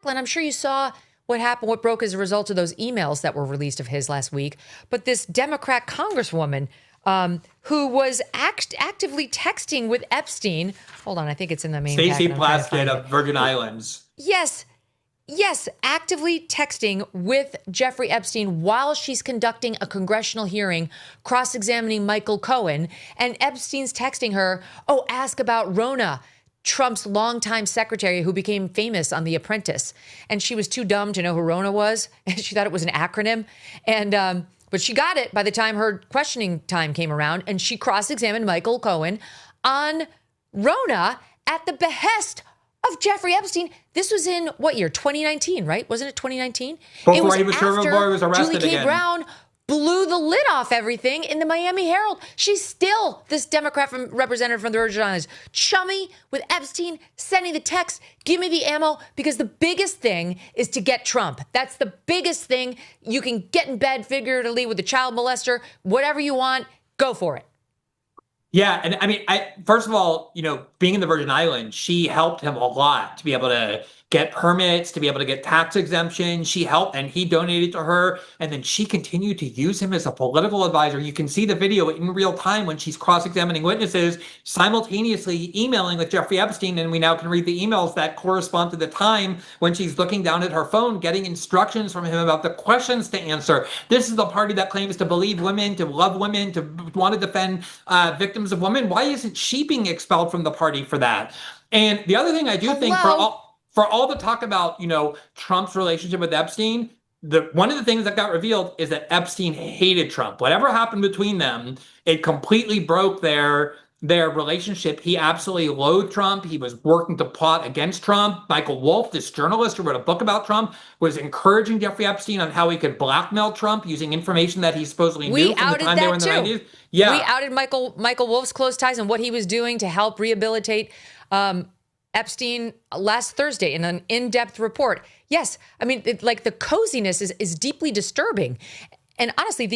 Glenn, I'm sure you saw what happened, what broke as a result of those emails that were released of his last week. But this Democrat Congresswoman who was actively texting with Epstein. Hold on, I think it's in the main Stacey packet. Plaskett of Virgin Islands. Yes, actively texting with Jeffrey Epstein while she's conducting a congressional hearing, cross-examining Michael Cohen. And Epstein's texting her, ask about Rona, Trump's longtime secretary who became famous on The Apprentice. And she was too dumb to know who Rona was. And she thought it was an acronym. And but she got it by the time her questioning time came around. And she cross-examined Michael Cohen on Rona at the behest of Jeffrey Epstein. This was in what year? 2019, right? Wasn't it 2019? Before it was he was arrested Julie K. again. Brown blew the lid off everything in the Miami Herald. She's still this Democrat representative from the Virgin Islands, chummy with Epstein, sending the text, give me the ammo, because the biggest thing is to get Trump. That's the biggest thing. You can get in bed figuratively with a child molester, whatever you want, go for it. Yeah. And I mean, first of all, being in the Virgin Islands, she helped him a lot to be able to get permits, to be able to get tax exemption. She helped, and he donated to her. And then she continued to use him as a political advisor. You can see the video in real time when she's cross-examining witnesses, simultaneously emailing with Jeffrey Epstein. And we now can read the emails that correspond to the time when she's looking down at her phone, getting instructions from him about the questions to answer. This is the party that claims to believe women, to love women, to want to defend victims of women. Why isn't she being expelled from the party for that? And the other thing I do think for all the talk about, Trump's relationship with Epstein, one of the things that got revealed is that Epstein hated Trump. Whatever happened between them, it completely broke their relationship. He absolutely loathed Trump. He was working to plot against Trump. Michael Wolff, this journalist who wrote a book about Trump, was encouraging Jeffrey Epstein on how he could blackmail Trump using information that he supposedly knew from the time they were in the 90s. Yeah. We outed Michael Wolff's close ties and what he was doing to help rehabilitate Epstein last Thursday in an in-depth report. Yes, I mean, the coziness is deeply disturbing. And honestly,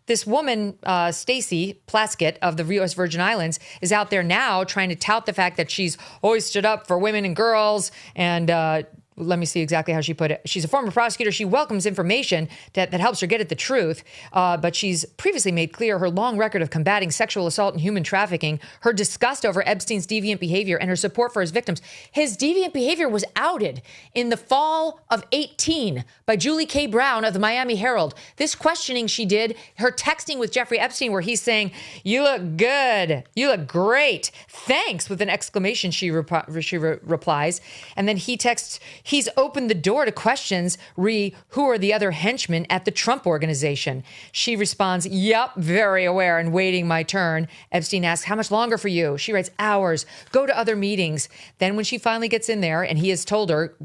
this woman, Stacey Plaskett of the U.S. Virgin Islands, is out there now trying to tout the fact that she's always stood up for women and girls. And let me see exactly how she put it. She's a former prosecutor. She welcomes information that helps her get at the truth. But she's previously made clear her long record of combating sexual assault and human trafficking, her disgust over Epstein's deviant behavior, and her support for his victims. His deviant behavior was outed in the fall of 2018 by Julie K. Brown of the Miami Herald. This questioning she did, her texting with Jeffrey Epstein, where he's saying, "You look good. You look great. Thanks," with an exclamation, she replies. And then he texts, he's opened the door to questions, who are the other henchmen at the Trump organization? She responds, "Yep, very aware and waiting my turn." Epstein asks, "How much longer for you?" She writes, "Hours. Go to other meetings." Then when she finally gets in there and he has told her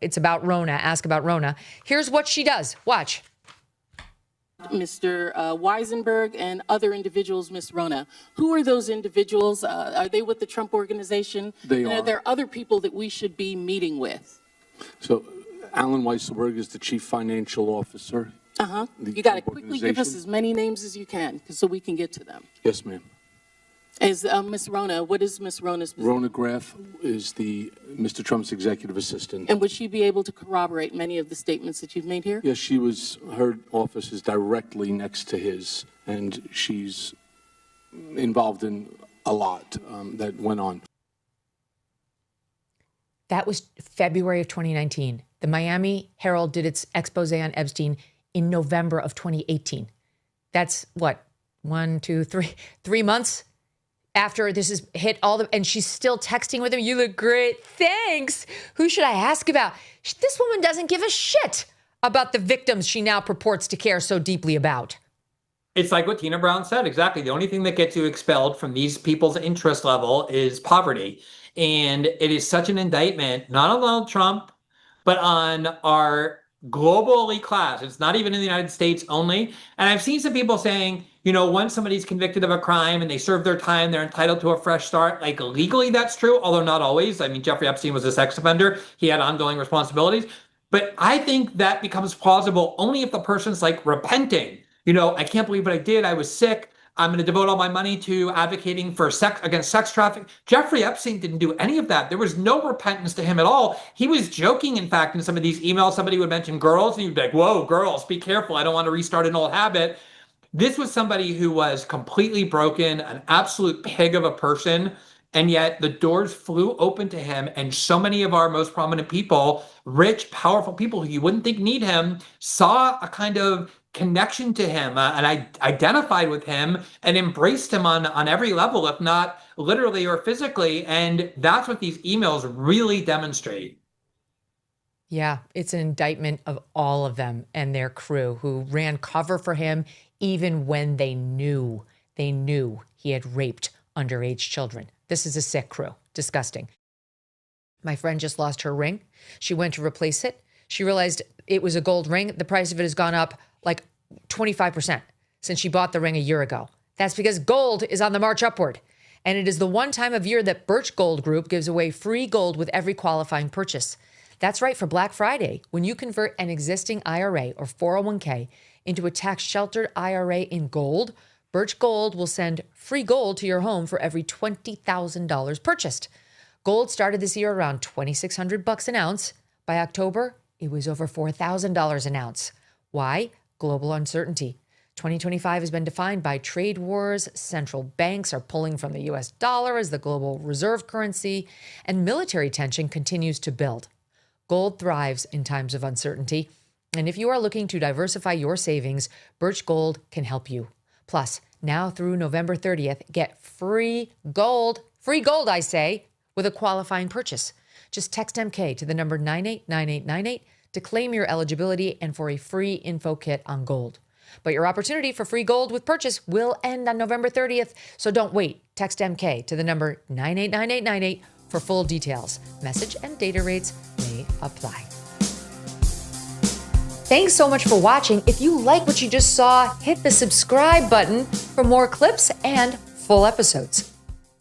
it's about Rona, ask about Rona, here's what she does. Watch. Mr. Weisenberg and other individuals, Ms. Rona. Who are those individuals? Are they with the Trump organization? They are. Are there other people that we should be meeting with? So, Alan Weisselberg is the chief financial officer. You got to quickly give us as many names as you can so we can get to them. Yes, ma'am. Is Ms. Rona, what is Ms. Rona's position? Rona Graff is Mr. Trump's executive assistant. And would she be able to corroborate many of the statements that you've made here? Yes, her office is directly next to his, and she's involved in a lot that went on. That was February of 2019. The Miami Herald did its expose on Epstein in November of 2018. That's what, 3 months after this has hit and she's still texting with him. "You look great. Thanks. Who should I ask about?" This woman doesn't give a shit about the victims she now purports to care so deeply about. It's like what Tina Brown said. Exactly. The only thing that gets you expelled from these people's interest level is poverty. And it is such an indictment, not on Donald Trump, but on our global elite class. It's not even in the United States only. And I've seen some people saying, once somebody's convicted of a crime and they serve their time, they're entitled to a fresh start. Like legally, that's true, although not always. I mean, Jeffrey Epstein was a sex offender. He had ongoing responsibilities. But I think that becomes plausible only if the person's like repenting. I can't believe what I did. I was sick. I'm going to devote all my money to advocating for against sex trafficking. Jeffrey Epstein didn't do any of that. There was no repentance to him at all. He was joking, in fact, in some of these emails. Somebody would mention girls, and he'd be like, whoa, girls, be careful. I don't want to restart an old habit. This was somebody who was completely broken, an absolute pig of a person. And yet the doors flew open to him. And so many of our most prominent people, rich, powerful people who you wouldn't think need him, saw a kind of connection to him and I identified with him and embraced him on every level, if not literally or physically. And that's what these emails really demonstrate. Yeah, it's an indictment of all of them and their crew who ran cover for him even when they knew he had raped underage children. This is a sick crew. Disgusting. My friend just lost her ring. She went to replace it. She realized it was a gold ring. The price of it has gone up like 25% since she bought the ring a year ago. That's because gold is on the march upward. And it is the one time of year that Birch Gold Group gives away free gold with every qualifying purchase. That's right, for Black Friday, when you convert an existing IRA or 401k into a tax-sheltered IRA in gold, Birch Gold will send free gold to your home for every $20,000 purchased. Gold started this year around $2,600 an ounce. By October, it was over $4,000 an ounce. Why? Global uncertainty. 2025 has been defined by trade wars, central banks are pulling from the US dollar as the global reserve currency, and military tension continues to build. Gold thrives in times of uncertainty, and if you are looking to diversify your savings, Birch Gold can help you. Plus, now through November 30th, get free gold, I say, with a qualifying purchase. Just text MK to the number 989898 to claim your eligibility and for a free info kit on gold. But your opportunity for free gold with purchase will end on November 30th, so don't wait. Text MK to the number 989898 for full details. Message and data rates may apply. Thanks so much for watching. If you like what you just saw, hit the subscribe button for more clips and full episodes.